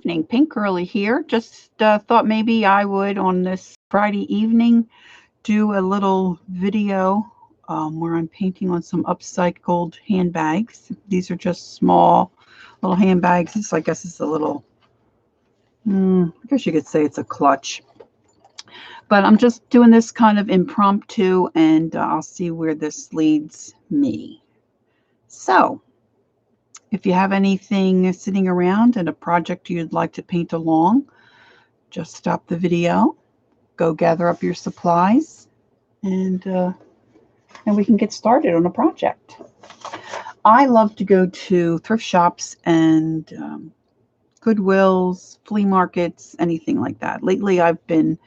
evening. Pink Girly here. Just thought maybe I would on this Friday evening do a little video where I'm painting on some upcycled handbags. These are just small little handbags. I guess it's a little, I guess you could say it's a clutch. But I'm just doing this kind of impromptu, and I'll see where this leads me. So, if you have anything sitting around and a project you'd like to paint along, just stop the video, go gather up your supplies, and we can get started on a project. I love to go to thrift shops and Goodwills, flea markets, anything like that. Lately, I've been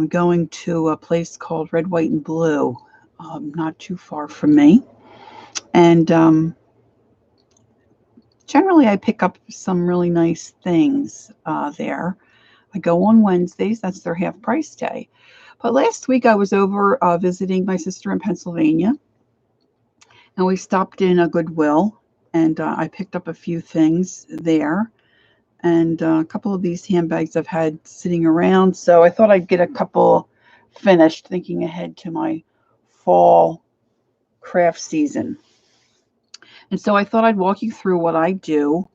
going to a place called Red, White, and Blue, not too far from me, and generally, I pick up some really nice things there. I go on Wednesdays. That's their half price day. But last week I was over visiting my sister in Pennsylvania, and we stopped in a Goodwill, and I picked up a few things there, and a couple of these handbags I've had sitting around. So I thought I'd get a couple finished, thinking ahead to my fall craft season. And so I thought I'd walk you through what I do.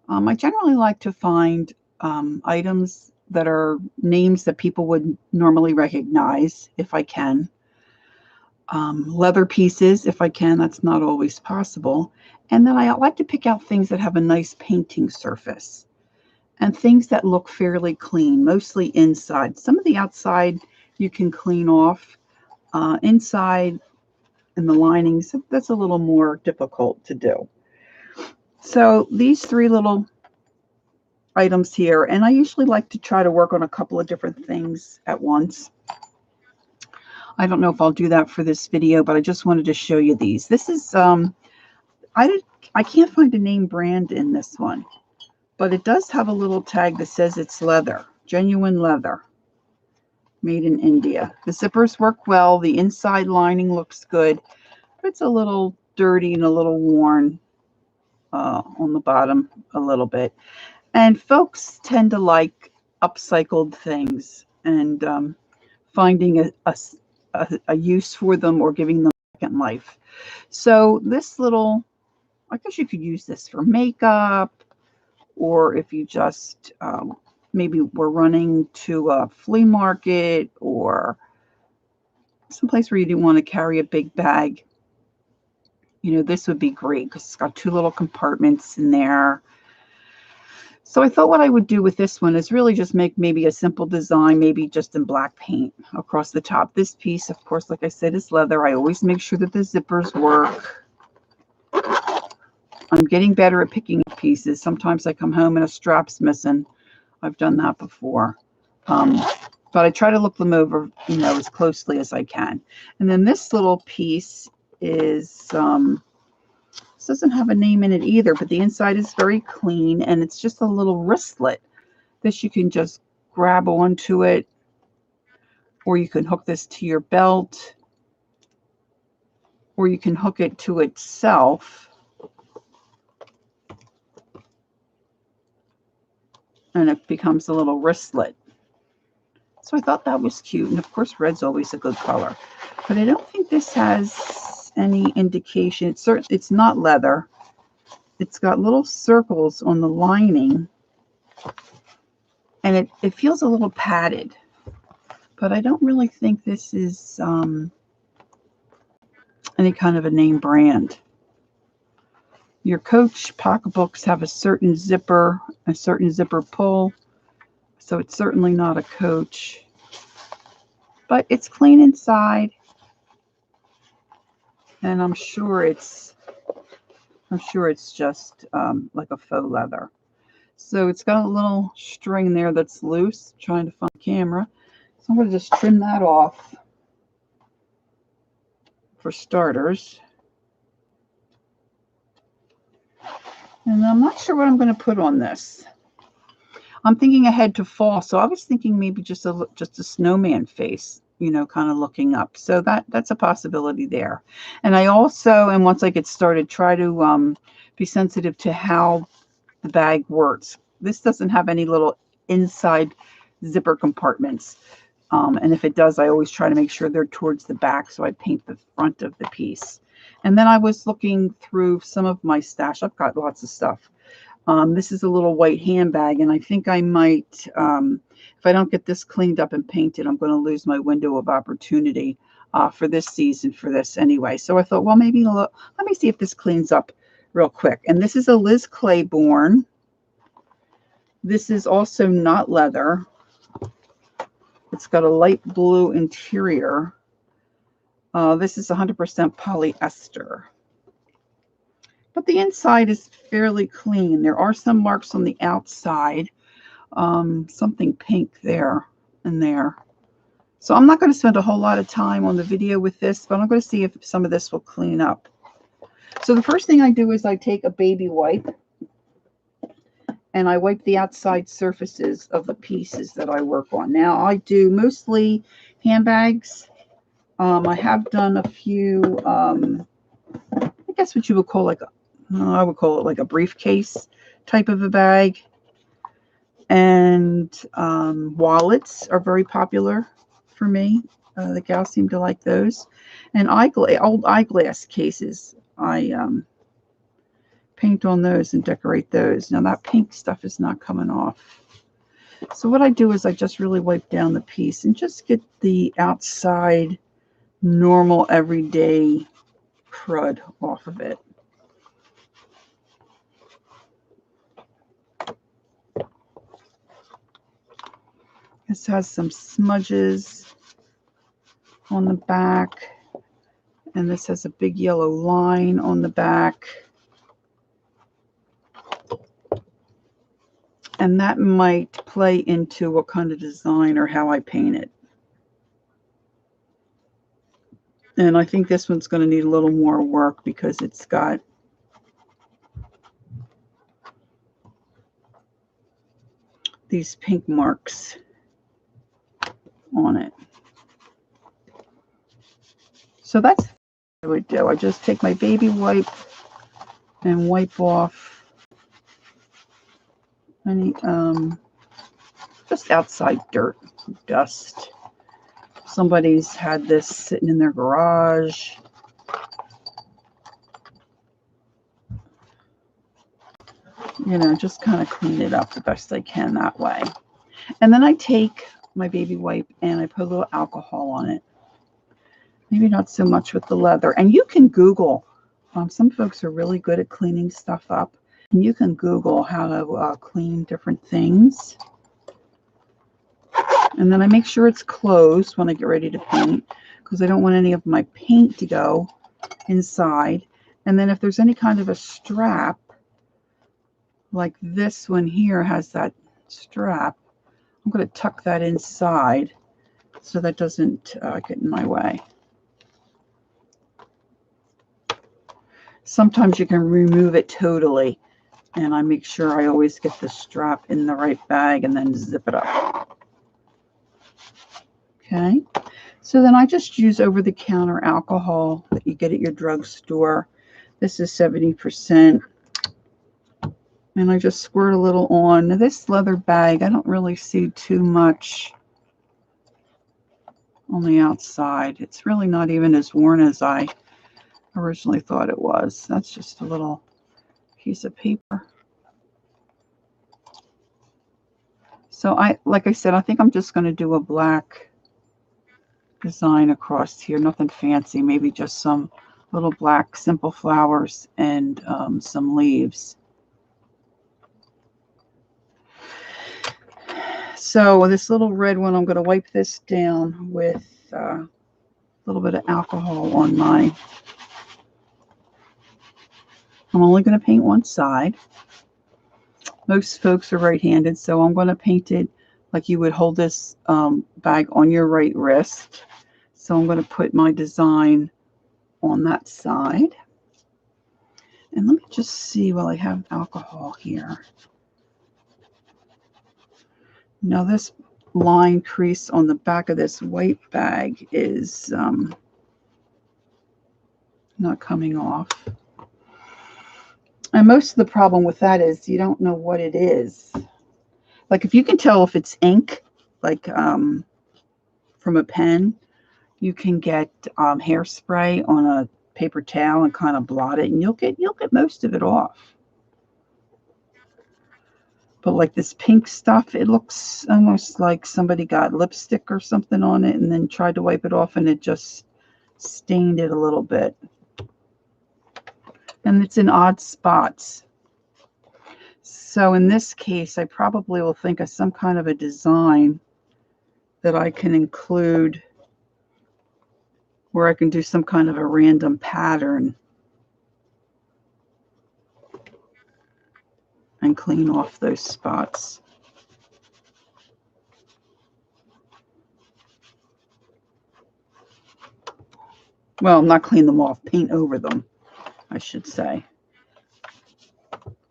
I generally like to find items that are names that people would normally recognize if I can. Leather pieces, if I can. That's not always possible. And then I like to pick out things that have a nice painting surface and things that look fairly clean, mostly inside. Some of the outside you can clean off. Inside, and the linings, that's a little more difficult to do. So these three little items here, and I usually like to try to work on a couple of different things at once. I don't know if I'll do that for this video, but I just wanted to show you these. This is I can't find a name brand in this one, but it does have a little tag that says it's leather, genuine leather, made in India. The zippers work well. The inside lining looks good. It's a little dirty and a little worn on the bottom a little bit. And folks tend to like upcycled things and finding a use for them or giving them a second life. So this little, I guess you could use this for makeup, or if you just maybe we're running to a flea market or someplace where you didn't want to carry a big bag. You know, this would be great because it's got two little compartments in there. So I thought what I would do with this one is really just make maybe a simple design, maybe just in black paint across the top. This piece, of course, like I said, is leather. I always make sure that the zippers work. I'm getting better at picking up pieces. Sometimes I come home and a strap's missing. I've done that before. But I try to look them over, you know, as closely as I can. And then this little piece is, this doesn't have a name in it either, but the inside is very clean, and it's just a little wristlet. This you can just grab onto it, or you can hook this to your belt, or you can hook it to itself. And it becomes a little wristlet. So I thought that was cute. And of course, red's always a good color. But I don't think this has any indication. It's not leather. It's got little circles on the lining. And it feels a little padded. But I don't really think this is any kind of a name brand. Your Coach pocketbooks have a certain zipper pull, so it's certainly not a Coach. But it's clean inside, and I'm sure it's just like a faux leather. So it's got a little string there that's loose. I'm trying to find the camera, so I'm going to just trim that off for starters. And I'm not sure what I'm going to put on this. I'm thinking ahead to fall, so I was thinking maybe just a snowman face, you know, kind of looking up. So that's a possibility there. And I also, and once I get started, try to be sensitive to how the bag works. this doesn't have any little inside zipper compartments. And if it does, I always try to make sure they're towards the back, so I paint the front of the piece. And then I was looking through some of my stash. I've got lots of stuff. This is a little white handbag, and I think I might, if I don't get this cleaned up and painted, I'm going to lose my window of opportunity for this season for this anyway. So I thought, well, maybe let me see if this cleans up real quick. And this is a Liz Claiborne. This is also not leather. It's got a light blue interior. This is 100% polyester. But the inside is fairly clean. There are some marks on the outside. Something pink there and there. So I'm not going to spend a whole lot of time on the video with this, but I'm going to see if some of this will clean up. So the first thing I do is I take a baby wipe and I wipe the outside surfaces of the pieces that I work on. Now I do mostly handbags. I have done a few, I guess what you would call like, I would call it like a briefcase type of a bag. And wallets are very popular for me. The gals seem to like those. And old eyeglass cases. I paint on those and decorate those. Now that pink stuff is not coming off. So what I do is I just really wipe down the piece and just get the outside normal everyday crud off of it. This has some smudges on the back, and this has a big yellow line on the back. And that might play into what kind of design or how I paint it. And I think this one's going to need a little more work because it's got these pink marks on it. So that's what I would do. I just take my baby wipe and wipe off any just outside dirt, dust. Somebody's had this sitting in their garage. You know, just kind of clean it up the best I can that way. And then I take my baby wipe and I put a little alcohol on it. Maybe not so much with the leather. And you can Google. Some folks are really good at cleaning stuff up. And you can Google how to clean different things. And then I make sure it's closed when I get ready to paint, because I don't want any of my paint to go inside. And then if there's any kind of a strap, like this one here has that strap, I'm going to tuck that inside so that doesn't get in my way. Sometimes you can remove it totally, and I make sure I always get the strap in the right bag and then zip it up. Okay, so then I just use over-the-counter alcohol that you get at your drugstore. This is 70%. And I just squirt a little on. Now this leather bag, I don't really see too much on the outside. It's really not even as worn as I originally thought it was. That's just a little piece of paper. So like I said, I think I'm just going to do a black design across here. Nothing fancy, maybe just some little black simple flowers and some leaves. So this little red one, I'm going to wipe this down with a little bit of alcohol on my, I'm only going to paint one side. Most folks are right-handed, so I'm going to paint it like you would hold this bag on your right wrist. So I'm going to put my design on that side. And let me just see while I have alcohol here. Now this line crease on the back of this white bag is not coming off. And most of the problem with that is you don't know what it is. Like if you can tell if it's ink, like from a pen, you can get hairspray on a paper towel and kind of blot it, and you'll get most of it off. But like this pink stuff, it looks almost like somebody got lipstick or something on it and then tried to wipe it off, and it just stained it a little bit. And it's in odd spots. So in this case, I probably will think of some kind of a design that I can include where I can do some kind of a random pattern and clean off those spots. Well, not clean them off, paint over them, I should say.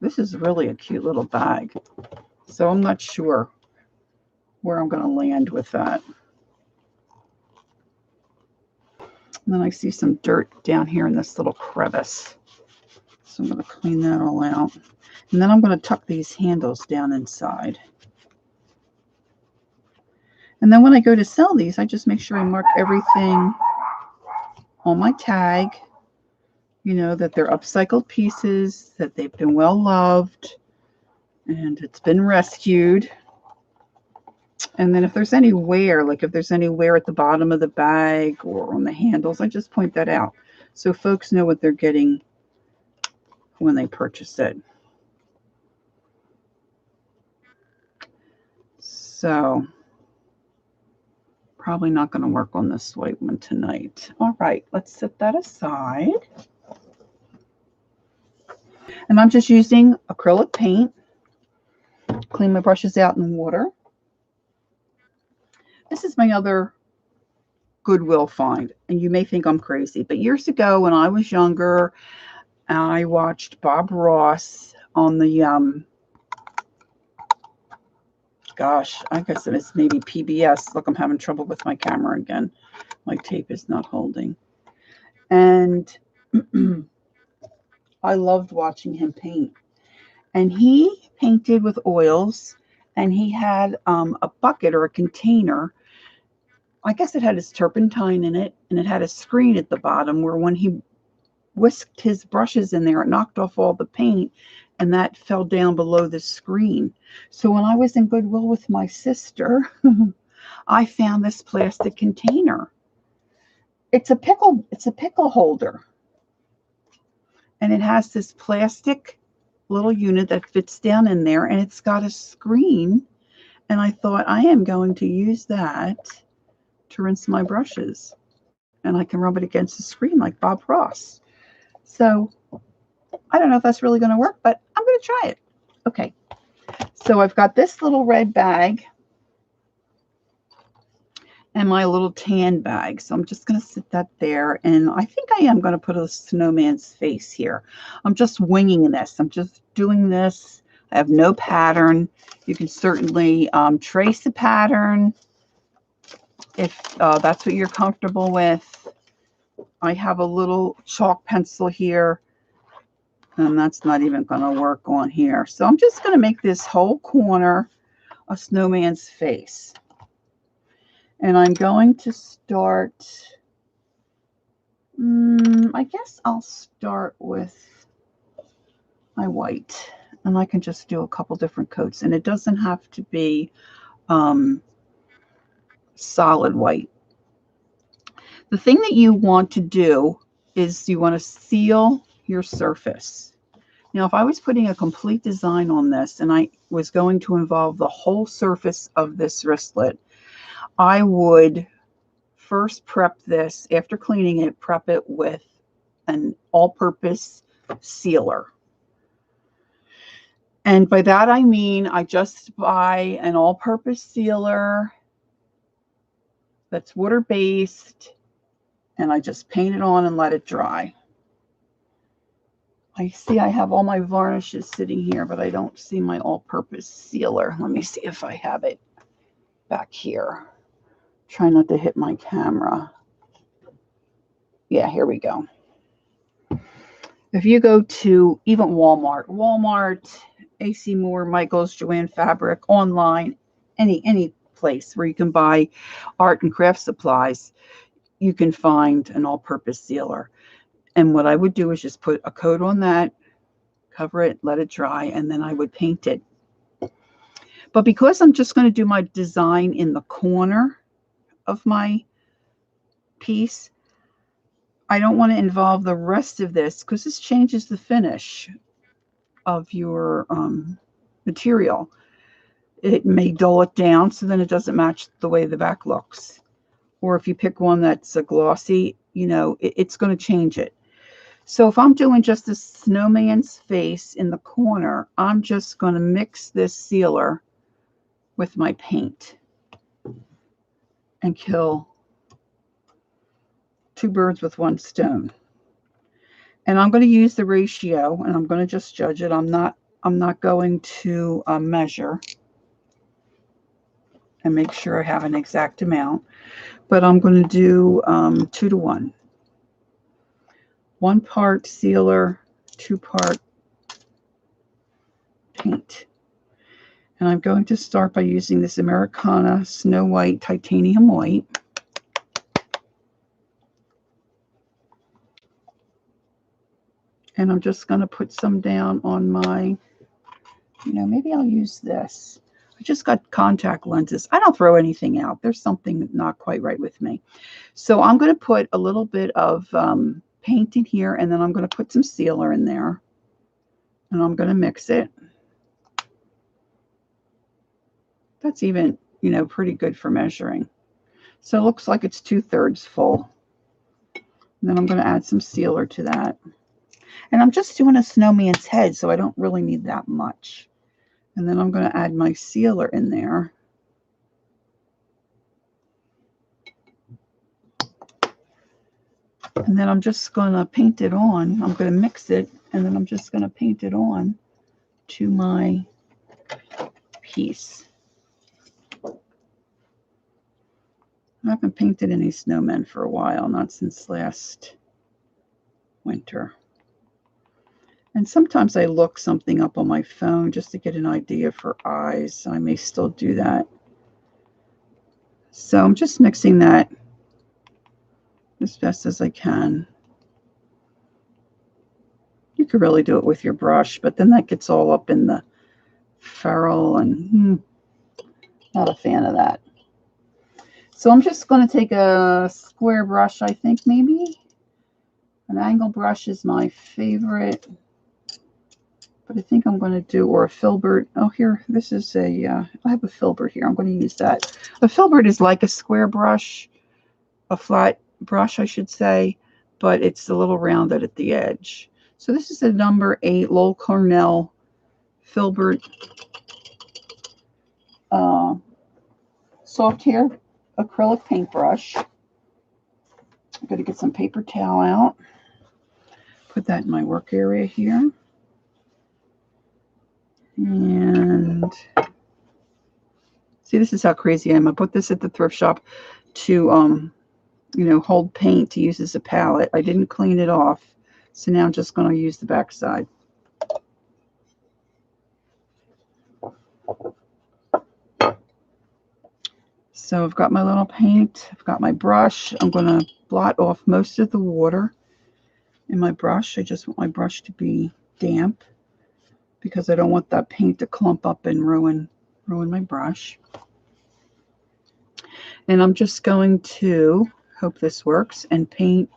This is really a cute little bag. So I'm not sure where I'm going to land with that. And then I see some dirt down here in this little crevice. So I'm going to clean that all out. And then I'm going to tuck these handles down inside. And then when I go to sell these, I just make sure I mark everything on my tag, you know, that they're upcycled pieces, that they've been well loved, and it's been rescued. And then if there's any wear, like if there's any wear at the bottom of the bag or on the handles, I just point that out so folks know what they're getting when they purchase it. So probably not going to work on this white one tonight. All right, let's set that aside. And I'm just using acrylic paint. Clean my brushes out in water. This is my other Goodwill find, and you may think I'm crazy, but years ago when I was younger, I watched Bob Ross on the gosh, I guess it was maybe PBS. Look, I'm having trouble with my camera again. My tape is not holding. And I loved watching him paint. And he painted with oils, and he had a bucket or a container. I guess it had his turpentine in it, and it had a screen at the bottom where when he whisked his brushes in there, it knocked off all the paint, and that fell down below the screen. So when I was in Goodwill with my sister, I found this plastic container. It's a pickle holder. And it has this plastic little unit that fits down in there, and it's got a screen. And I thought, I am going to use that to rinse my brushes. And I can rub it against the screen like Bob Ross. So I don't know if that's really going to work, but I'm going to try it. Okay. So I've got this little red bag and my little tan bag. So I'm just going to sit that there. And I think I am going to put a snowman's face here. I'm just winging this. I'm just doing this. I have no pattern. You can certainly trace a pattern if that's what you're comfortable with. I have a little chalk pencil here, and that's not even going to work on here. So I'm just going to make this whole corner a snowman's face. And I'm going to start, I guess I'll start with my white. And I can just do a couple different coats. And it doesn't have to be solid white. The thing that you want to do is you want to seal your surface. Now, if I was putting a complete design on this and I was going to involve the whole surface of this wristlet, I would first prep this, after cleaning it, prep it with an all-purpose sealer. And by that I mean I just buy an all-purpose sealer that's water-based, and I just paint it on and let it dry. I see I have all my varnishes sitting here, but I don't see my all-purpose sealer. Let me see if I have it back here. Try not to hit my camera. Yeah, here we go. If you go to even Walmart AC Moore, Michaels, Joanne Fabric, online, any place where you can buy art and craft supplies, you can find an all-purpose sealer. And what I would do is just put a coat on that, cover it, let it dry, and then I would paint it. But because I'm just going to do my design in the corner of my piece, I don't want to involve the rest of this because this changes the finish of your material. It may dull it down so then it doesn't match the way the back looks. Or if you pick one that's a glossy, you know, it's going to change it. So if I'm doing just a snowman's face in the corner, I'm just going to mix this sealer with my paint and kill two birds with one stone. And I'm going to use the ratio, and I'm going to just judge it. I'm not going to measure and make sure I have an exact amount, but I'm going to do 2 to 1. 1 part sealer, 2 part paint. And I'm going to start by using this Americana Snow White Titanium White. And I'm just going to put some down on my, you know, maybe I'll use this. I just got contact lenses. I don't throw anything out. There's something not quite right with me. So I'm going to put a little bit of paint in here, and then I'm going to put some sealer in there. And I'm going to mix it. That's even, you know, pretty good for measuring. So it looks like it's 2/3 full. And then I'm going to add some sealer to that. And I'm just doing a snowman's head, so I don't really need that much. And then I'm going to add my sealer in there. And then I'm just going to paint it on. I'm going to mix it, and then I'm just going to paint it on to my piece. I haven't painted any snowmen for a while, not since last winter. And sometimes I look something up on my phone just to get an idea for eyes. So I may still do that. So I'm just mixing that as best as I can. You could really do it with your brush, but then that gets all up in the ferrule, and not a fan of that. So I'm just going to take a square brush, I think maybe. An angle brush is my favorite. But I think I'm going to do, or a filbert. Oh, here, this is a, I have a filbert here. I'm going to use that. A filbert is like a square brush, a flat brush, I should say, but it's a little rounded at the edge. So this is a number 8 Lowell Cornell filbert soft hair acrylic paintbrush. I'm going to get some paper towel out. Put that in my work area here. And see, this is how crazy I am. I put this at the thrift shop to, you know, hold paint to use as a palette. I didn't clean it off. So now I'm just going to use the back side. So I've got my little paint. I've got my brush. I'm going to blot off most of the water in my brush. I just want my brush to be damp because I don't want that paint to clump up and ruin my brush. And I'm just going to, hope this works, and paint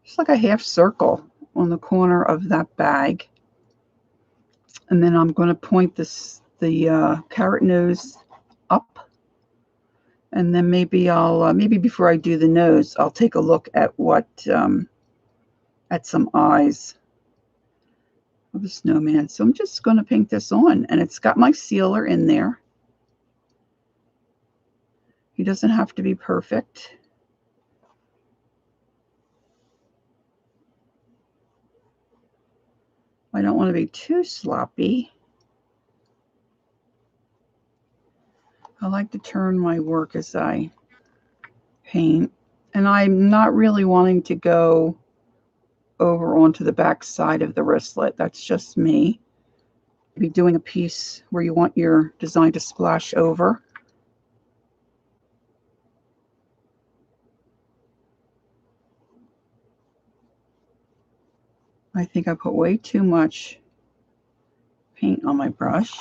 just like a half circle on the corner of that bag. And then I'm going to point the carrot nose up. And then maybe I'll, maybe before I do the nose, I'll take a look at what, at some eyes of a snowman. So I'm just going to paint this on, and it's got my sealer in there. He doesn't have to be perfect. I don't want to be too sloppy. I like to turn my work as I paint, and I'm not really wanting to go over onto the back side of the wristlet. That's just me. be doing a piece where you want your design to splash over. I think I put way too much paint on my brush.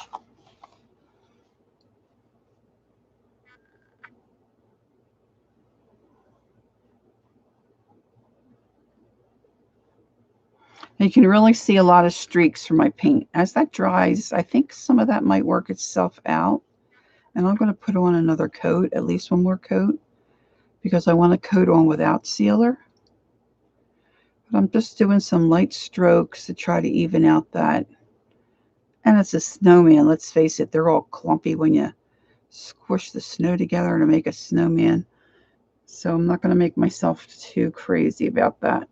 And you can really see a lot of streaks from my paint. As that dries, I think some of that might work itself out. And I'm going to put on another coat, at least one more coat, because I want to coat on without sealer. But I'm just doing some light strokes to try to even out that. And it's a snowman, let's face it, they're all clumpy when you squish the snow together to make a snowman. So I'm not going to make myself too crazy about that.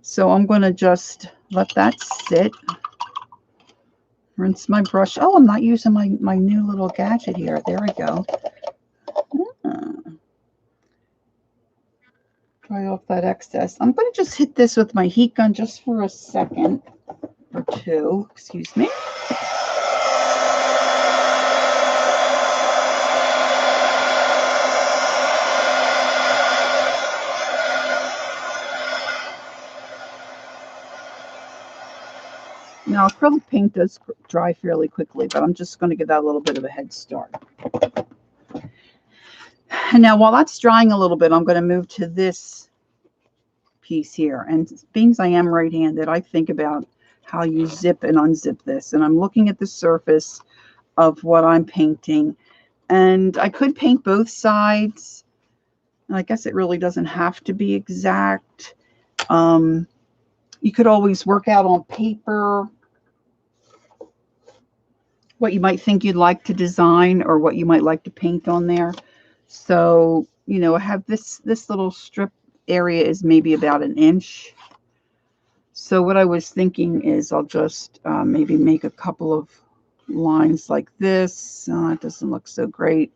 So I'm going to just let that sit. Rinse my brush. Oh, I'm not using my new little gadget here. There we go. Dry off that excess. I'm going to just hit this with my heat gun just for a second or two. Excuse me. Now, acrylic paint does dry fairly quickly, but I'm just going to give that a little bit of a head start. And now, while that's drying a little bit, I'm going to move to this piece here. And being as I am right-handed, I think about how you zip and unzip this. And I'm looking at the surface of what I'm painting. And I could paint both sides. I guess it really doesn't have to be exact. You could always work out on paper what you might think you'd like to design or what you might like to paint on there. So, you know, I have this little strip area is maybe about 1 inch. So what I was thinking is I'll just maybe make a couple of lines like this. It doesn't look so great.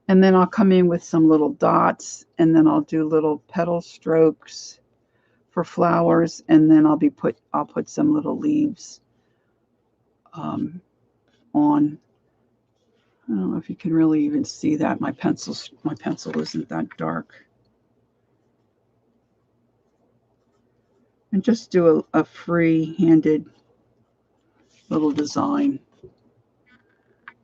And then I'll come in with some little dots, and then I'll do little petal strokes for flowers, and then I'll put some little leaves on. I don't know if you can really even see that. My pencil isn't that dark. And just do a free-handed little design.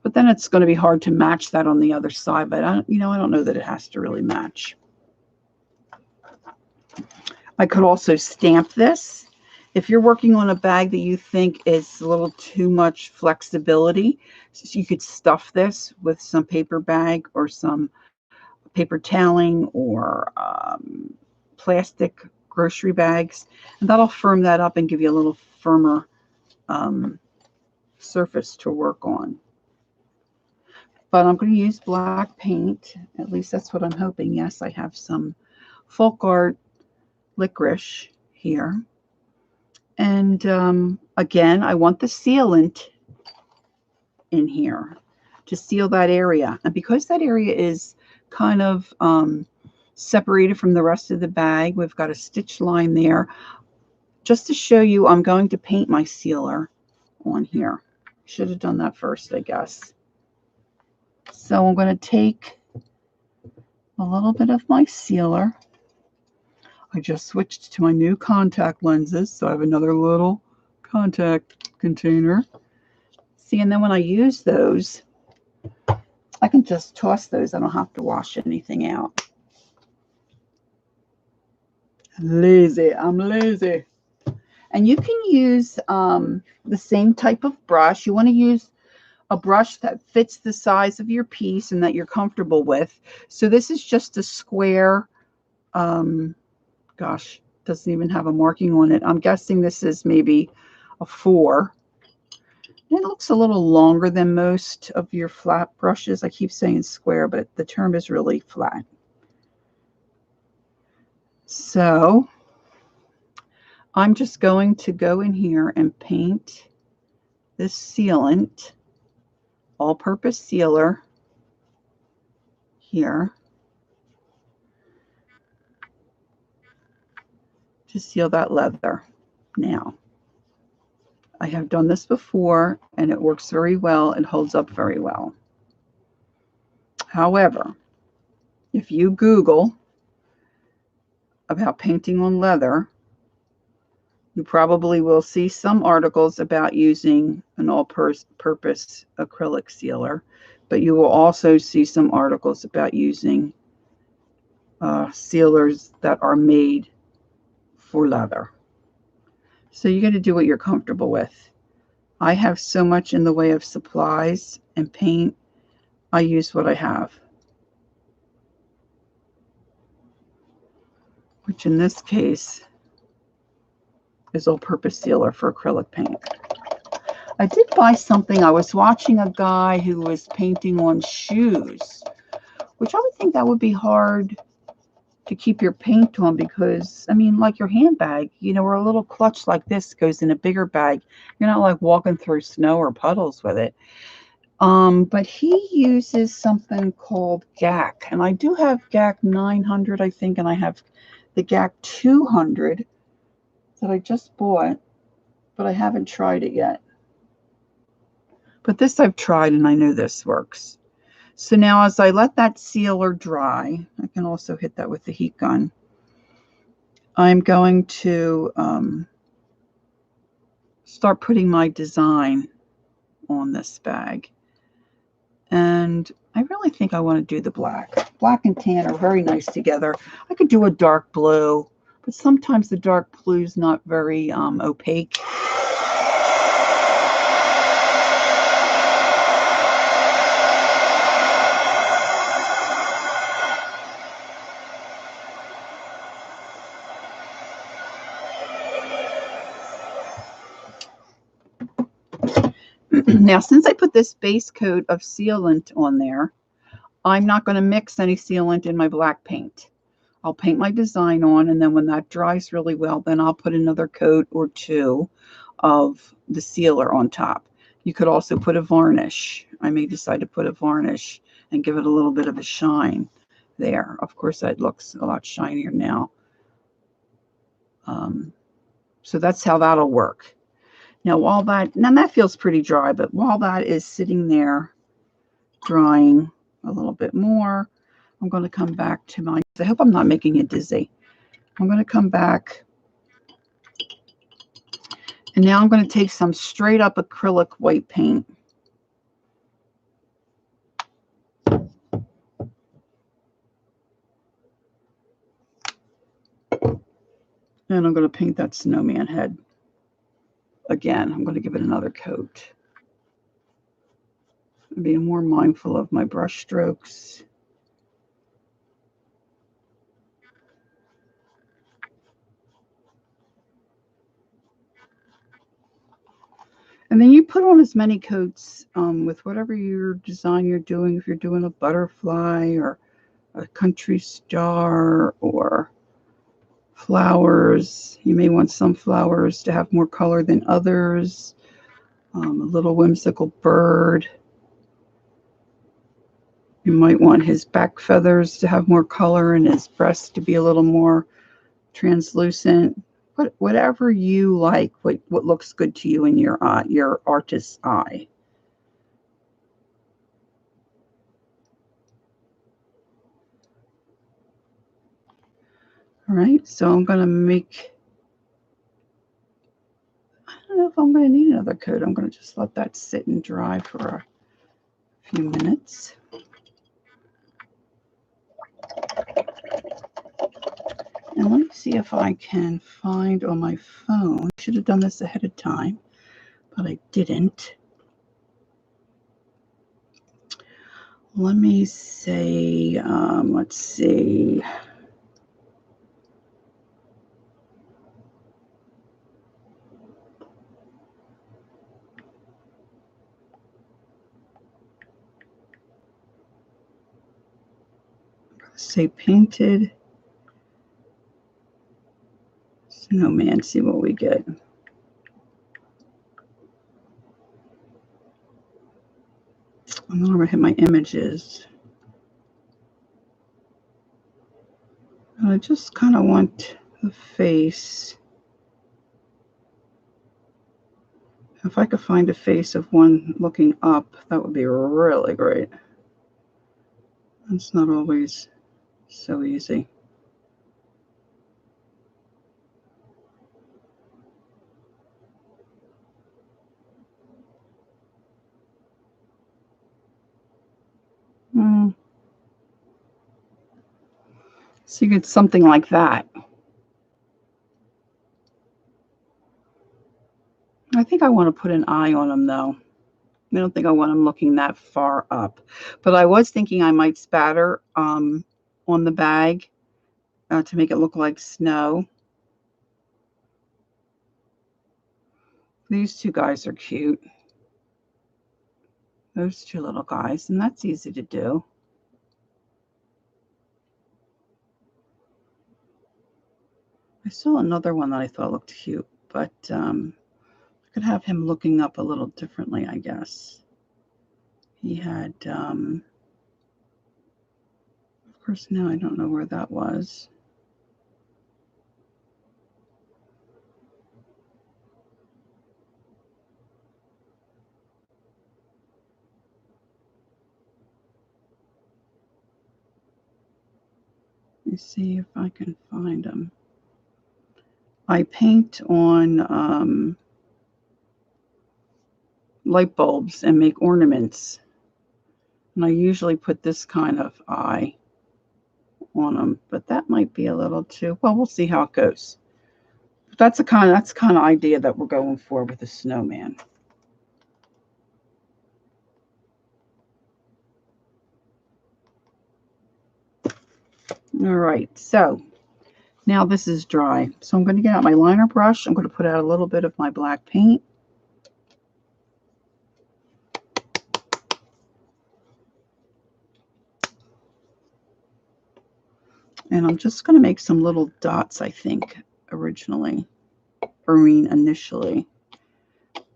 But then it's going to be hard to match that on the other side. But I don't know that it has to really match. I could also stamp this. If you're working on a bag that you think is a little too much flexibility, so you could stuff this with some paper bag or some paper toweling or plastic grocery bags, and that'll firm that up and give you a little firmer surface to work on. But I'm going to use black paint. At least that's what I'm hoping. Yes, I have some folk art licorice here. And again, I want the sealant in here to seal that area. And because that area is kind of separated from the rest of the bag, we've got a stitch line there. Just to show you, I'm going to paint my sealer on here. Should have done that first, I guess. So I'm going to take a little bit of my sealer. I just switched to my new contact lenses, so I have another little contact container. See, and then when I use those, I can just toss those. I don't have to wash anything out. Lazy. I'm lazy. And you can use the same type of brush. You want to use a brush that fits the size of your piece and that you're comfortable with. So this is just a square, gosh, doesn't even have a marking on it. I'm guessing this is maybe a 4. It looks a little longer than most of your flat brushes. I keep saying square, but the term is really flat. So I'm just going to go in here and paint this sealant, all-purpose sealer here to seal that leather. Now, I have done this before and it works very well. It holds up very well. However, if you Google about painting on leather, you probably will see some articles about using an all-purpose acrylic sealer, but you will also see some articles about using sealers that are made for leather. So you got to do what you're comfortable with. I have so much in the way of supplies and paint. I use what I have, which in this case is all-purpose sealer for acrylic paint. I did buy something. I was watching a guy who was painting on shoes, which I would think that would be hard to keep your paint on because, I mean, like your handbag, you know, where a little clutch like this goes in a bigger bag. You're not like walking through snow or puddles with it. But he uses something called GAC, and I do have GAC 900, I think, and I have the GAC 200 that I just bought, but I haven't tried it yet. But this I've tried, and I know this works. So now as I let that sealer dry, I can also hit that with the heat gun. I'm going to start putting my design on this bag. And I really think I want to do the black. Black and tan are very nice together. I could do a dark blue, but sometimes the dark blue is not very opaque. Now, since I put this base coat of sealant on there, I'm not going to mix any sealant in my black paint. I'll paint my design on, and then when that dries really well, then I'll put another coat or two of the sealer on top. You could also put a varnish. I may decide to put a varnish and give it a little bit of a shine there. Of course, that looks a lot shinier now. So that's how that'll work. Now, now that feels pretty dry, but while that is sitting there drying a little bit more, I'm going to come back to my, I hope I'm not making you dizzy. I'm going to come back, and now I'm going to take some straight up acrylic white paint. And I'm going to paint that snowman head. Again, I'm going to give it another coat. I'm being more mindful of my brush strokes. And then you put on as many coats with whatever your design you're doing. If you're doing a butterfly or a country star or flowers, you may want some flowers to have more color than others. A little whimsical bird. You might want his back feathers to have more color and his breast to be a little more translucent. Whatever you like, what looks good to you in your artist's eye. All right, so I'm going to make, I don't know if I'm going to need another coat. I'm going to just let that sit and dry for a few minutes. And let me see if I can find on my phone. I should have done this ahead of time, but I didn't. Let me say, let's see. Say painted snowman, see what we get. And then I'm going to hit my images. And I just kind of want the face If I could find a face of one looking up, that would be really great. It's not always so easy. So you get something like that. I think I want to put an eye on them though. I don't think I want them looking that far up. But I was thinking I might spatter on the bag to make it look like snow. These two guys are cute. Those two little guys, and that's easy to do. I saw another one that I thought looked cute, but I could have him looking up a little differently, I guess. He had, of course, now I don't know where that was. Let me see if I can find them. I paint on light bulbs and make ornaments. And I usually put this kind of eye on them, but that might be a little too, well, we'll see how it goes. But that's the kind of idea that we're going for with the snowman. All right, so now this is dry. So I'm going to get out my liner brush. I'm going to put out a little bit of my black paint. And I'm just going to make some little dots, I think, initially.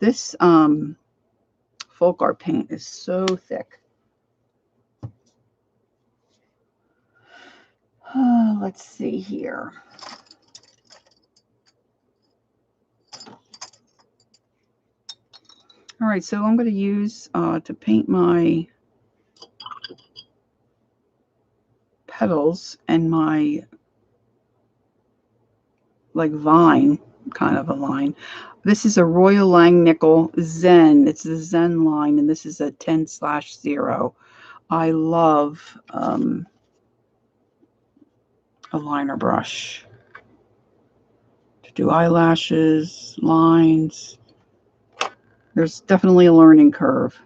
This folk art paint is so thick. Let's see here. All right, so I'm going to use to paint my petals and my like vine kind of a line. This is a Royal Langnickel Zen. It's the Zen line, and this is a 10/0. I love a liner brush to do eyelashes, lines. There's definitely a learning curve.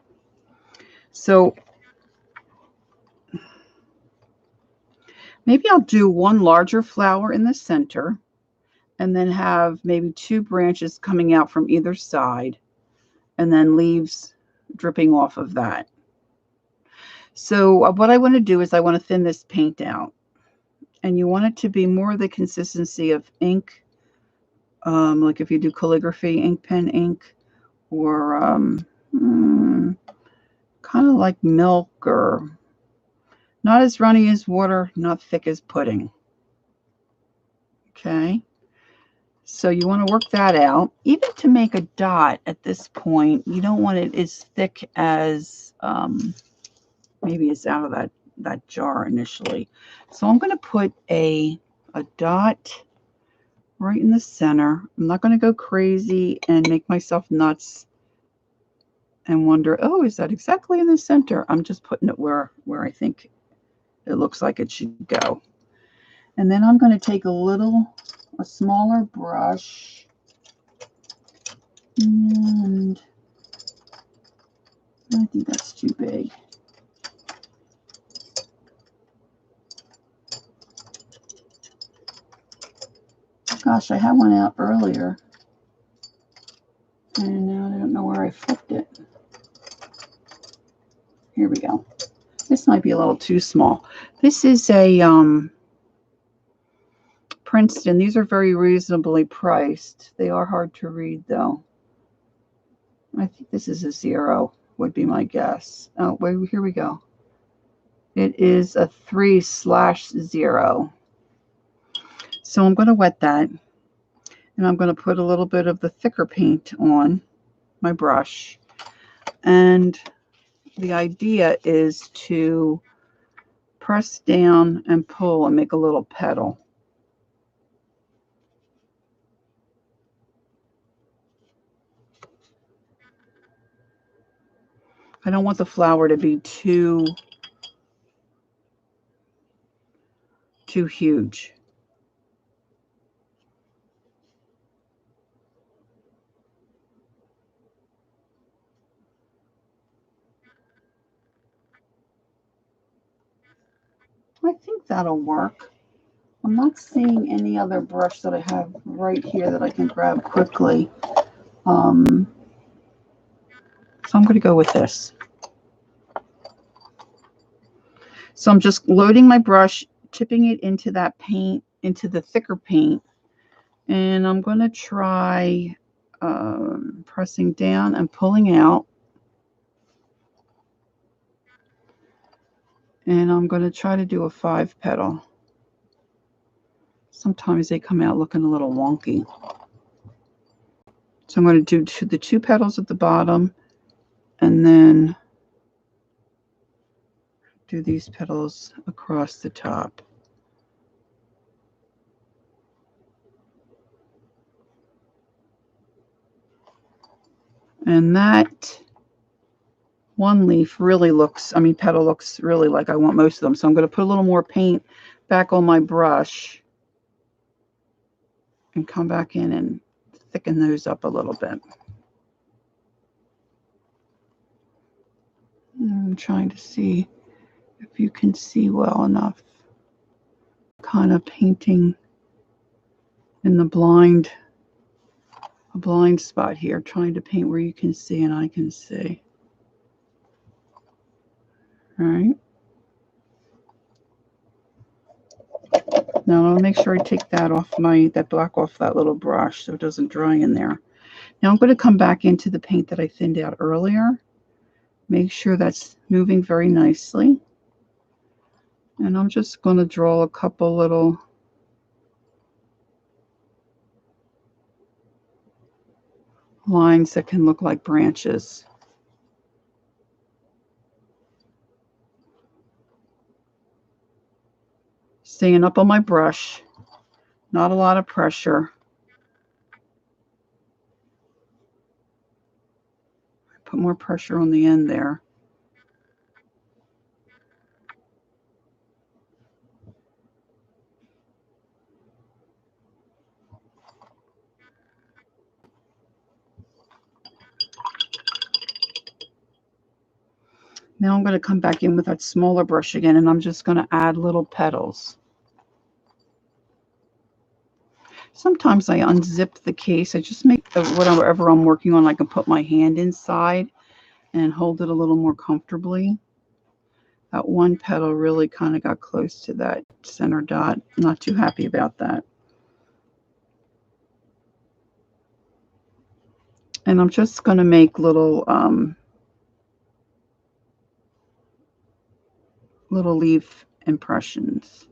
So maybe I'll do one larger flower in the center and then have maybe 2 branches coming out from either side and then leaves dripping off of that. So what I want to do is I want to thin this paint out. And you want it to be more the consistency of ink, like if you do calligraphy, ink pen ink, or kind of like milk, or not as runny as water, not thick as pudding. Okay, so you want to work that out. Even to make a dot at this point, you don't want it as thick as maybe it's out of that jar initially. So I'm going to put a dot right in the center. I'm not going to go crazy and make myself nuts and wonder, oh, is that exactly in the center? I'm just putting it where I think it looks like it should go. And then I'm going to take a smaller brush, and I think that's too big. Gosh, I had one out earlier, and now I don't know where I flipped it. Here we go. This might be a little too small. This is a Princeton. These are very reasonably priced. They are hard to read, though. I think this is a 0, would be my guess. Oh, wait, here we go. It is a 3/0. So I'm going to wet that, and I'm going to put a little bit of the thicker paint on my brush. And the idea is to press down and pull and make a little petal. I don't want the flower to be too huge. I think that'll work. I'm not seeing any other brush that I have right here that I can grab quickly. So I'm going to go with this. So I'm just loading my brush, tipping it into that paint, into the thicker paint. And I'm going to try pressing down and pulling out. And I'm going to try to do a 5 petal. Sometimes they come out looking a little wonky. So I'm going to do the 2 petals at the bottom and then do these petals across the top. And that one leaf really looks, petal looks really like I want most of them. So I'm going to put a little more paint back on my brush and come back in and thicken those up a little bit. I'm trying to see if you can see well enough. Kind of painting in the blind spot here, trying to paint where you can see and I can see. All right. Now I'll make sure I take that off that black off that little brush so it doesn't dry in there. Now I'm going to come back into the paint that I thinned out earlier. Make sure that's moving very nicely. And I'm just going to draw a couple little lines that can look like branches. Staying up on my brush, not a lot of pressure. Put more pressure on the end there. Now I'm going to come back in with that smaller brush again, and I'm just going to add little petals. Sometimes I unzip the case. I just make whatever I'm working on, I can put my hand inside and hold it a little more comfortably. That one petal really kind of got close to that center dot. Not too happy about that. And I'm just going to make little leaf impressions.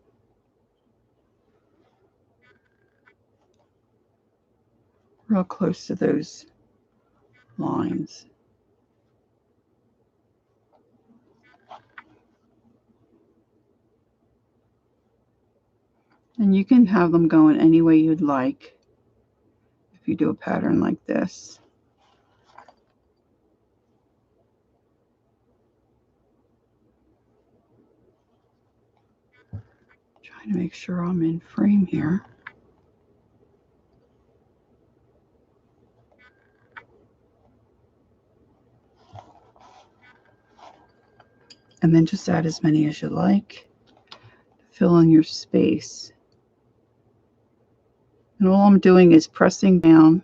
Real close to those lines. And you can have them going any way you'd like if you do a pattern like this. Trying to make sure I'm in frame here. And then just add as many as you like to fill in your space. And all I'm doing is pressing down.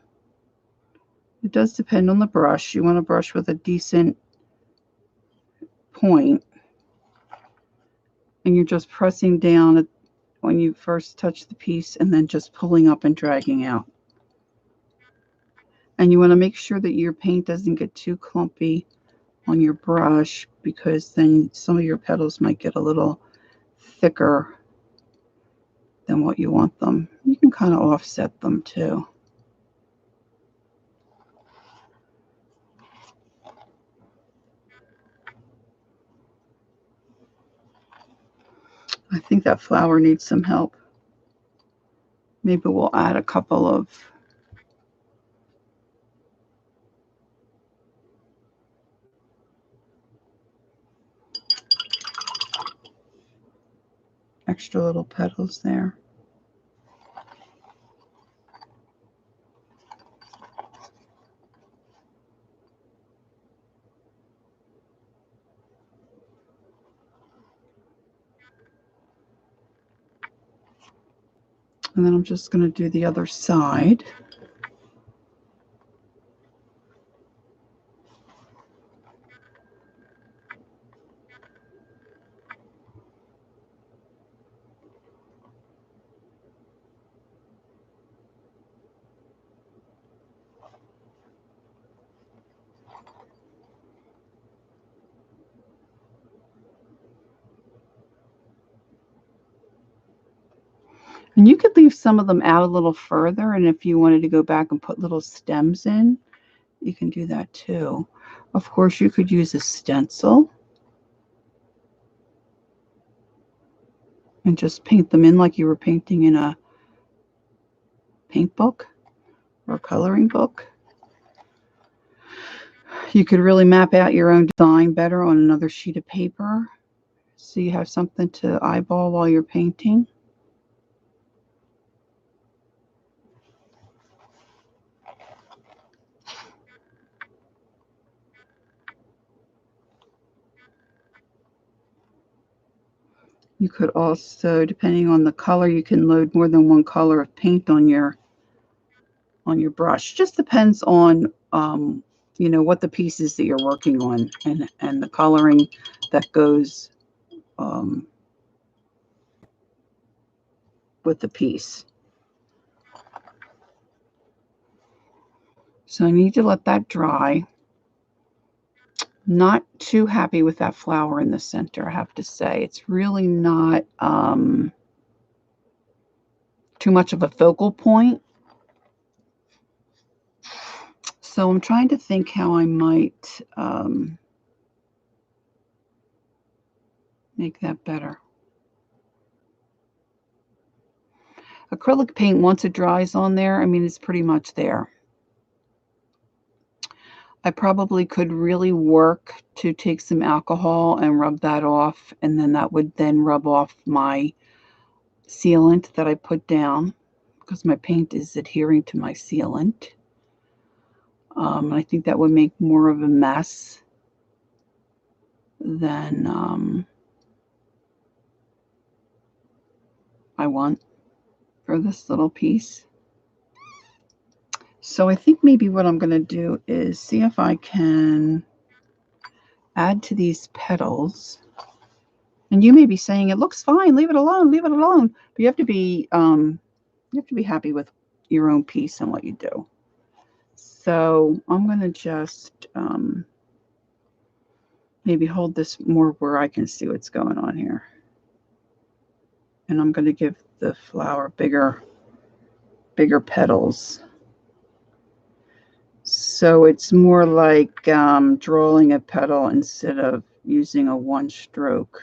It does depend on the brush. You want a brush with a decent point. And you're just pressing down when you first touch the piece and then just pulling up and dragging out. And you want to make sure that your paint doesn't get too clumpy on your brush, because then some of your petals might get a little thicker than what you want them. You can kind of offset them too. I think that flower needs some help. Maybe we'll add a couple of extra little petals there. And then I'm just going to do the other side. And you could leave some of them out a little further, and if you wanted to go back and put little stems in, you can do that too. Of course, you could use a stencil and just paint them in like you were painting in a paint book or a coloring book. You could really map out your own design better on another sheet of paper so you have something to eyeball while you're painting. You could also, depending on the color, you can load more than one color of paint on your brush. Just depends on you know, what the pieces that you're working on and the coloring that goes with the piece. So I need to let that dry. Not too happy with that flower in the center, I have to say. It's really not too much of a focal point. So I'm trying to think how I might make that better. Acrylic paint, once it dries on there, I mean, it's pretty much there. I probably could really work to take some alcohol and rub that off, and then that would then rub off my sealant that I put down because my paint is adhering to my sealant. I think that would make more of a mess than I want for this little piece. So I think maybe what I'm going to do is see if I can add to these petals. And you may be saying, it looks fine, leave it alone, leave it alone. But you have to be happy with your own piece and what you do. So I'm going to just maybe hold this more where I can see what's going on here. And I'm going to give the flower bigger petals. So it's more like drawing a petal instead of using a one stroke.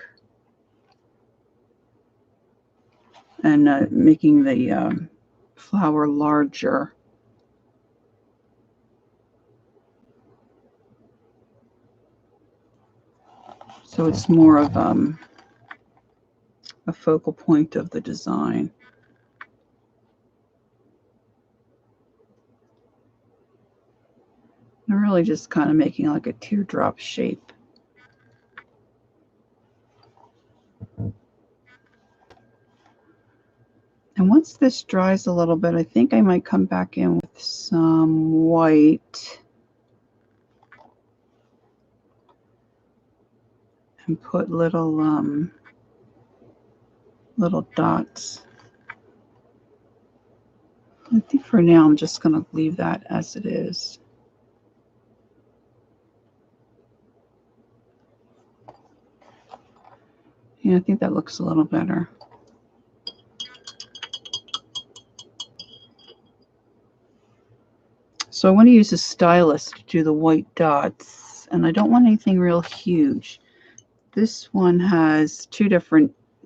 And making the flower larger. So it's more of a focal point of the design. I'm really just kind of making like a teardrop shape. And once this dries a little bit, I think I might come back in with some white and put little dots. I think for now I'm just going to leave that as it is. Yeah, I think that looks a little better. So I want to use a stylus to do the white dots, and I don't want anything real huge. This one has two different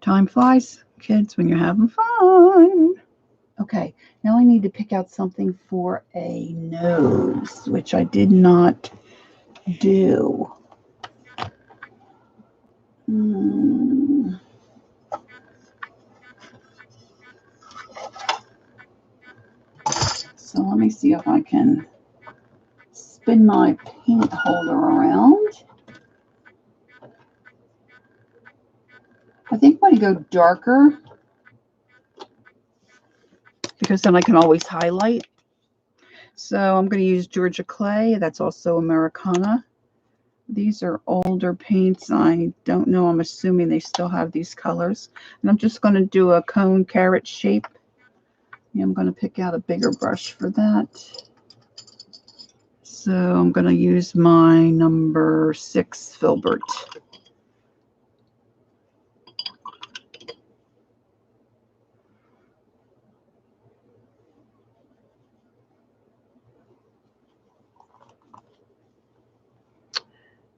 Time flies, kids, when you're having fun. Okay, now I need to pick out something for a nose, which I did not do. So let me see if I can spin my paint holder around. I think I'm going to go darker because then I can always highlight. So I'm going to use Georgia Clay. That's also Americana. These are older paints. I don't know. I'm assuming they still have these colors. And I'm just going to do a cone carrot shape. I'm going to pick out a bigger brush for that. So I'm going to use my number 6 filbert.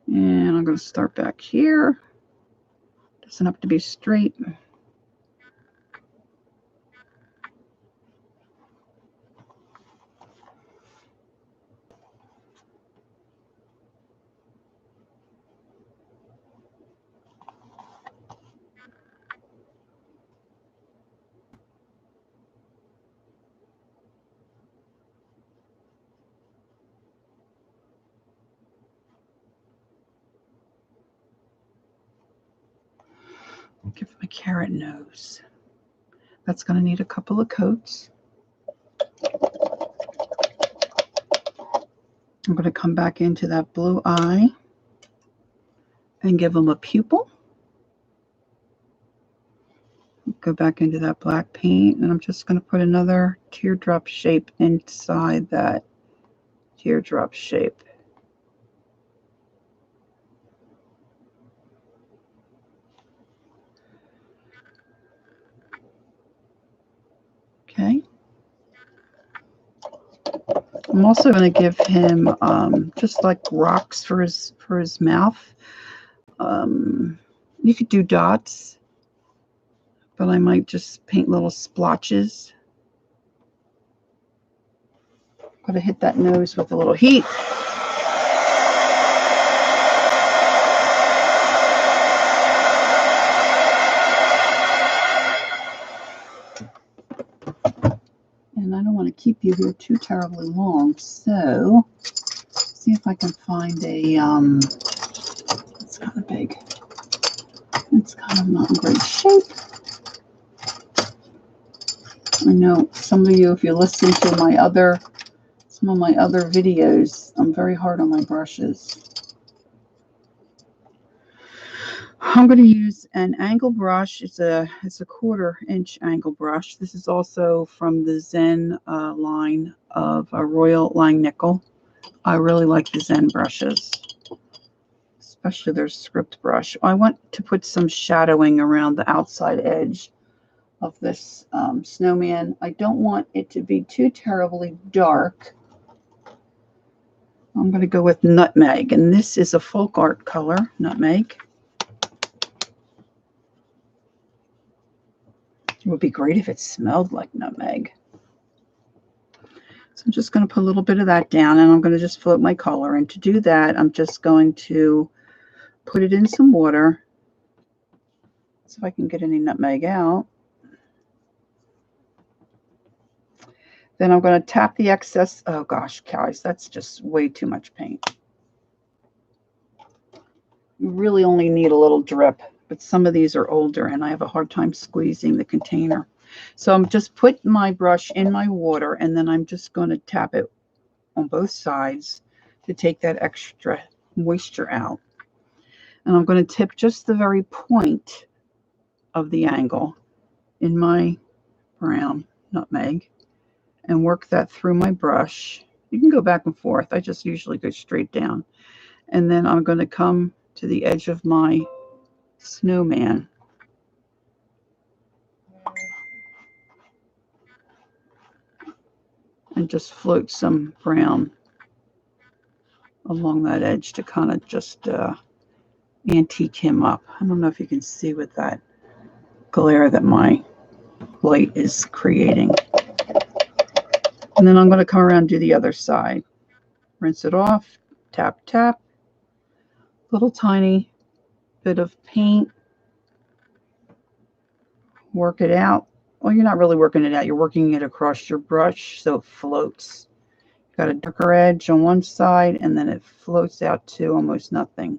And I'm going to start back here. Doesn't have to be straight. Give him a carrot nose. That's going to need a couple of coats. I'm going to come back into that blue eye and give him a pupil. Go back into that black paint, and I'm just going to put another teardrop shape inside that teardrop shape. Okay. I'm also going to give him just like rocks for his mouth. You could do dots, but I might just paint little splotches. Got to hit that nose with a little heat. And I don't want to keep you here too terribly long, so see if I can find a, it's kind of big. It's kind of not in great shape. I know some of you, if you listen to some of my other videos, I'm very hard on my brushes. I'm going to use an angle brush. It's a 1/4 inch angle brush. This is also from the Zen line of a Royal Langnickel. I really like the Zen brushes, especially their script brush. I want to put some shadowing around the outside edge of this snowman. I don't want it to be too terribly dark. I'm going to go with nutmeg, and this is a folk art color, nutmeg. It would be great if it smelled like nutmeg. So I'm just going to put a little bit of that down, and I'm going to just float my color. And to do that, I'm just going to put it in some water. See if I can get any nutmeg out. Then I'm going to tap the excess. Oh gosh, guys, that's just way too much paint. You really only need a little drip, but some of these are older and I have a hard time squeezing the container. So I'm just putting my brush in my water, and then I'm just going to tap it on both sides to take that extra moisture out. And I'm going to tip just the very point of the angle in my brown nutmeg and work that through my brush. You can go back and forth. I just usually go straight down. And then I'm going to come to the edge of my snowman and just float some brown along that edge to kind of just antique him up. I don't know if you can see with that glare that my light is creating. And then I'm going to come around and do the other side. Rinse it off, tap, tap, little tiny bit of paint, work it out. Well, you're not really working it out. You're working it across your brush so it floats. Got a darker edge on one side, and then it floats out to almost nothing.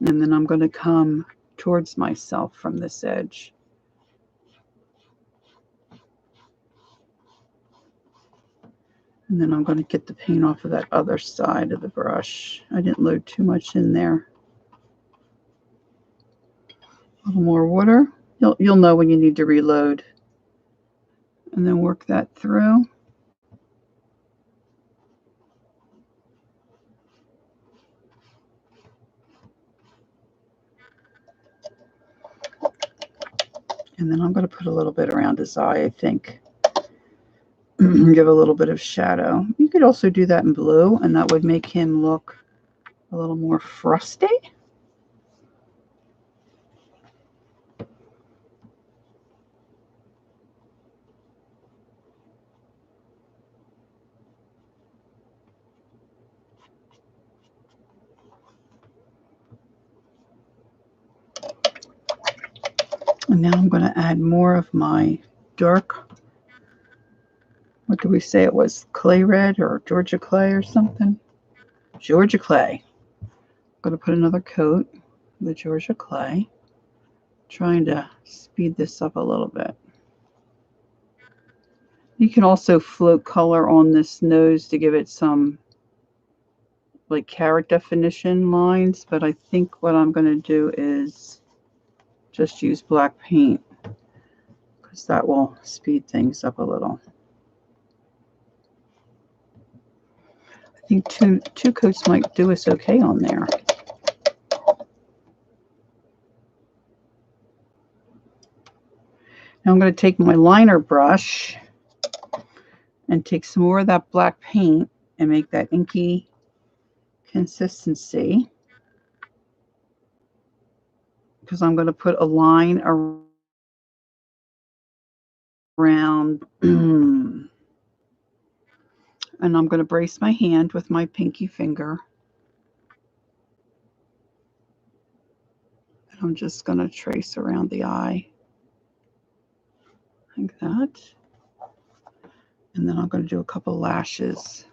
And then I'm going to come towards myself from this edge. And then I'm going to get the paint off of that other side of the brush. I didn't load too much in there. A little more water. You'll know when you need to reload. And then work that through. And then I'm going to put a little bit around his eye, I think. Give a little bit of shadow. You could also do that in blue, and that would make him look a little more frosty. And now I'm going to add more of my dark, what do we say it was, clay red or Georgia clay or something? Georgia clay. I'm going to put another coat of the Georgia clay, trying to speed this up a little bit. You can also float color on this nose to give it some like carrot definition lines, but I think what I'm going to do is just use black paint because that will speed things up a little. I think two coats might do us okay on there. Now I'm going to take my liner brush and take some more of that black paint and make that inky consistency, because I'm going to put a line around and I'm going to brace my hand with my pinky finger. And I'm just going to trace around the eye like that. And then I'm going to do a couple lashes.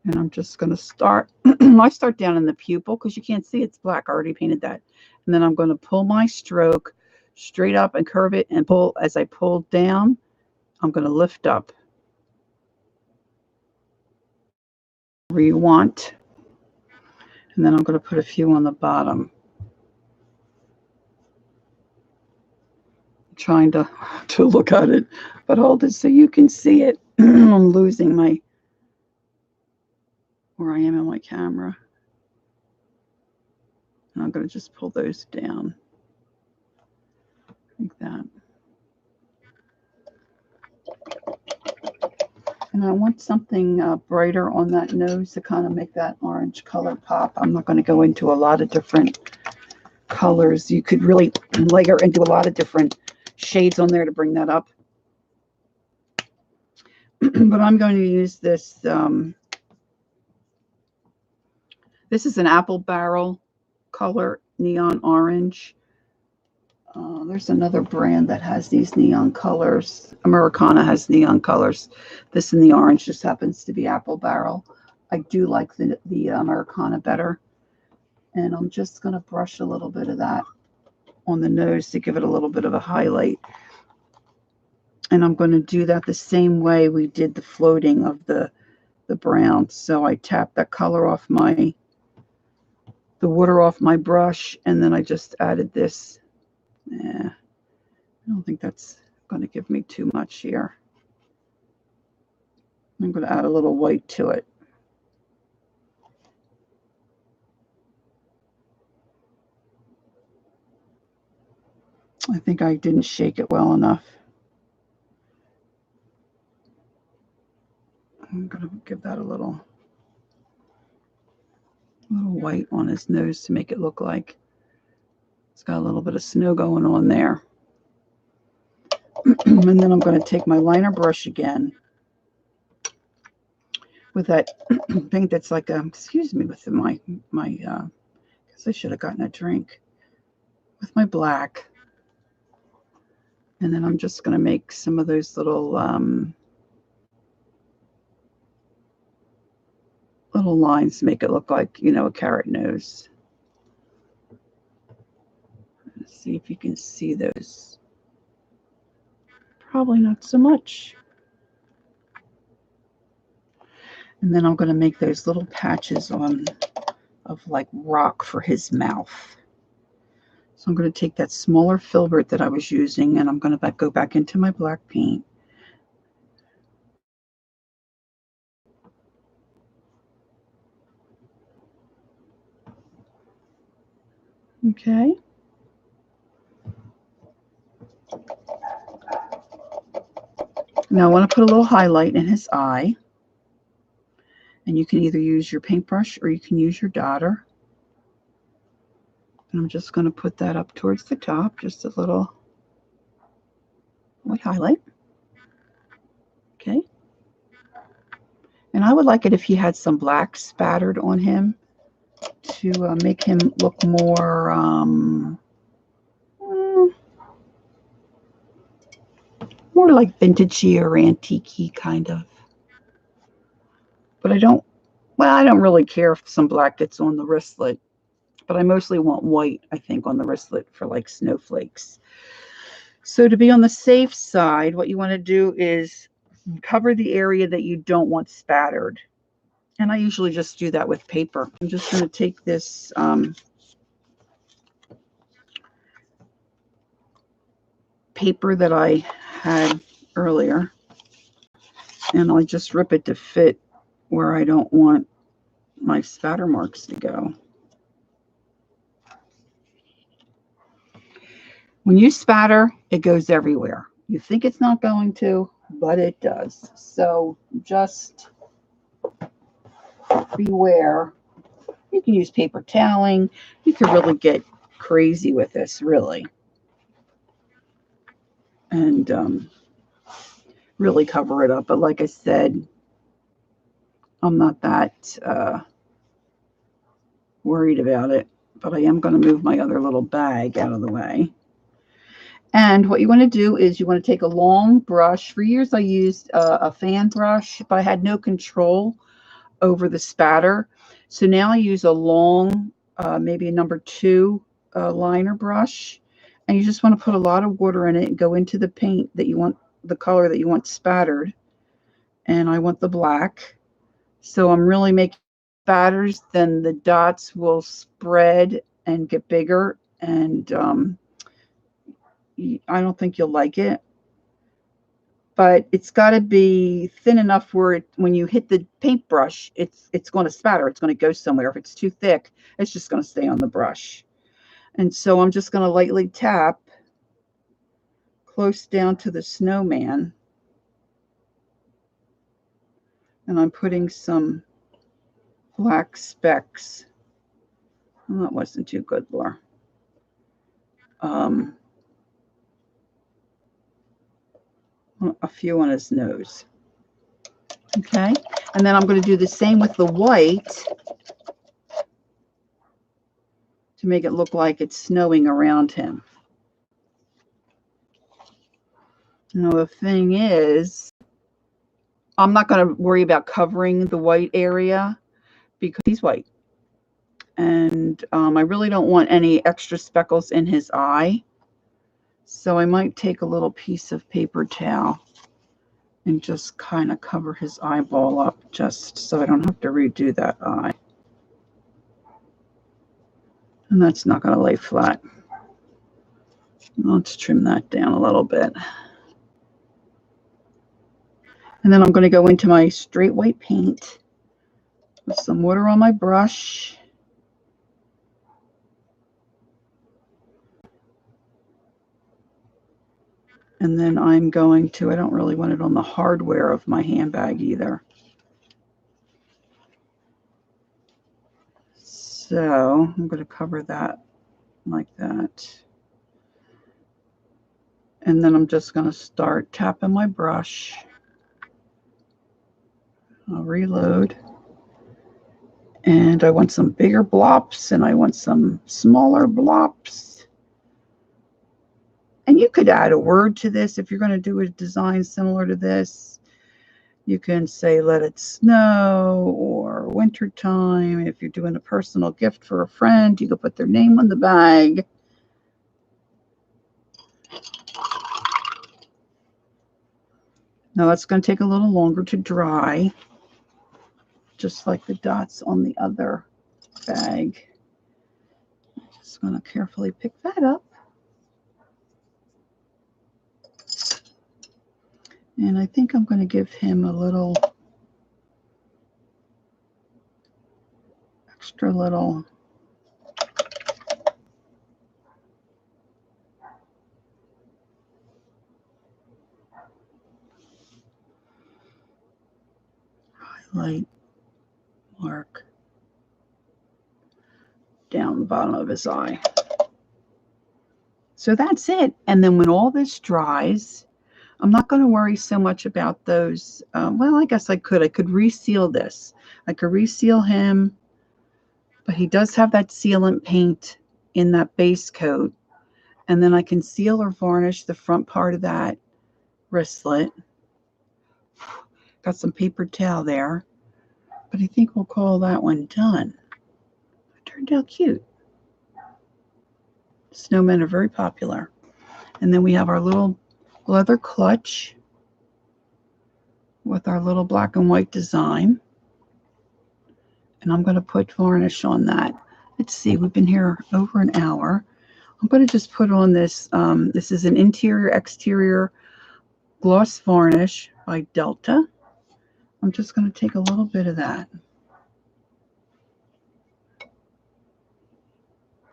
And I'm just going to start, I start down in the pupil because you can't see it's black. I already painted that. And then I'm going to pull my stroke straight up and curve it and pull. As I pull down, I'm going to lift up where you want. And then I'm going to put a few on the bottom. I'm trying to look at it, but hold it so you can see it. I'm losing my, where I am in my camera. And I'm going to just pull those down like that. And I want something brighter on that nose to kind of make that orange color pop. I'm not going to go into a lot of different colors. You could really layer and do a lot of different shades on there to bring that up. But I'm going to use this. This is an apple barrel color, neon orange. There's another brand that has these neon colors. Americana has neon colors. This in the orange just happens to be apple barrel. I do like the Americana better. And I'm just going to brush a little bit of that on the nose to give it a little bit of a highlight. And I'm going to do that the same way we did the floating of the brown. So I tap that color off the water off my brush, and then I just added this. I don't think that's going to give me too much here. I'm going to add a little white to it. I think I didn't shake it well enough. I'm going to give that a little white on his nose to make it look like It's got a little bit of snow going on there. And then I'm going to take my liner brush again with that paint that's like a, excuse me, with my guess I should have gotten a drink, with my black. And then I'm just going to make some of those little lines to make it look like, you know, a carrot nose. Let's see if you can see those. Probably not so much. And then I'm going to make those little patches on of like rock for his mouth. So I'm going to take that smaller filbert that I was using, and I'm going to go back into my black paint. Okay. Now I want to put a little highlight in his eye. And you can either use your paintbrush or you can use your dotter. And I'm just going to put that up towards the top, just a little white highlight. Okay. And I would like it if he had some black spattered on him to make him look more more like vintagey or antique-y kind of. But I don't really care if some black gets on the wristlet, but I mostly want white, I think, on the wristlet for like snowflakes. So to be on the safe side, what you want to do is cover the area that you don't want spattered. And I usually just do that with paper. I'm just going to take this paper that I had earlier, and I'll just rip it to fit where I don't want my spatter marks to go. When you spatter, it goes everywhere. You think it's not going to, but it does. So just beware. You can use paper toweling. You can really get crazy with this, really. And really cover it up. But like I said, I'm not that worried about it. But I am going to move my other little bag out of the way. And what you want to do is you want to take a long brush. For years I used a fan brush, but I had no control over the spatter. So now I use a long, maybe a number 2 liner brush. And you just want to put a lot of water in it and go into the paint that you want, the color that you want spattered. And I want the black. So I'm really making spatters, then the dots will spread and get bigger. And I don't think you'll like it. But it's got to be thin enough where when you hit the paintbrush, it's going to spatter. It's going to go somewhere. If it's too thick, it's just going to stay on the brush. And so I'm just going to lightly tap close down to the snowman. And I'm putting some black specks. Well, that wasn't too good, Laura. A few on his nose. Okay, and then I'm going to do the same with the white to make it look like it's snowing around him. Now the thing is, I'm not going to worry about covering the white area because he's white. And I really don't want any extra speckles in his eye. So I might take a little piece of paper towel and just kind of cover his eyeball up just so I don't have to redo that eye. And that's not going to lay flat. Let's trim that down a little bit. And then I'm going to go into my straight white paint with some water on my brush. And then I'm going to, I don't really want it on the hardware of my handbag either. So I'm going to cover that like that. And then I'm just going to start tapping my brush. I'll reload. And I want some bigger blobs and I want some smaller blobs. And you could add a word to this if you're going to do a design similar to this. You can say let it snow or wintertime. If you're doing a personal gift for a friend, you can put their name on the bag. Now that's going to take a little longer to dry, just like the dots on the other bag. I'm just going to carefully pick that up. And I think I'm going to give him a little extra little highlight mark down the bottom of his eye. So that's it. And then when all this dries, I'm not going to worry so much about those. Well, I guess I could reseal this. I could reseal him, but he does have that sealant paint in that base coat. And then I can seal or varnish the front part of that wristlet. Got some paper towel there, but I think we'll call that one done. It turned out cute. Snowmen are very popular. And then we have our little leather clutch with our little black and white design. And I'm going to put varnish on that. Let's see, we've been here over an hour. I'm going to just put on this. This is an interior exterior gloss varnish by Delta. I'm just going to take a little bit of that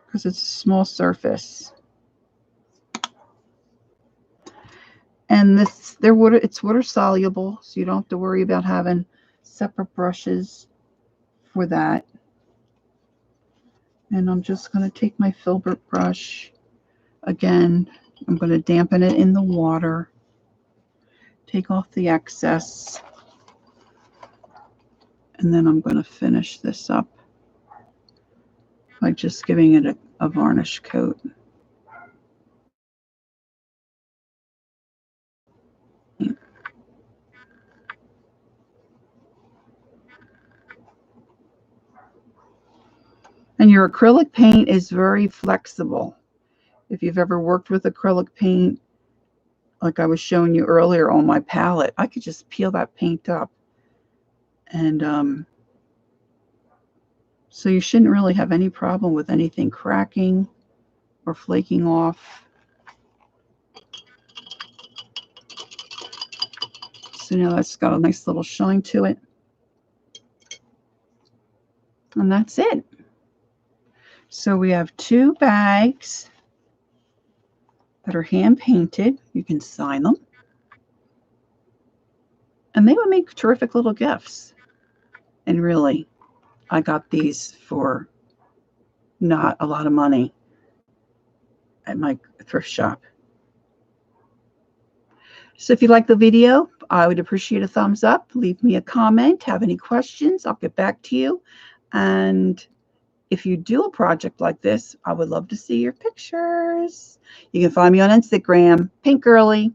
because it's a small surface. And it's water soluble, so you don't have to worry about having separate brushes for that. And I'm just going to take my filbert brush. Again, I'm going to dampen it in the water. Take off the excess. And then I'm going to finish this up by just giving it a varnish coat. And your acrylic paint is very flexible. If you've ever worked with acrylic paint, like I was showing you earlier on my palette, I could just peel that paint up. And so you shouldn't really have any problem with anything cracking or flaking off. So now that's got a nice little shine to it. And that's it. So we have 2 bags that are hand painted. You can sign them. And they would make terrific little gifts. And really, I got these for not a lot of money at my thrift shop. So if you like the video, I would appreciate a thumbs up. Leave me a comment. Have any questions, I'll get back to you. And if you do a project like this, I would love to see your pictures. You can find me on Instagram, Pink Girly.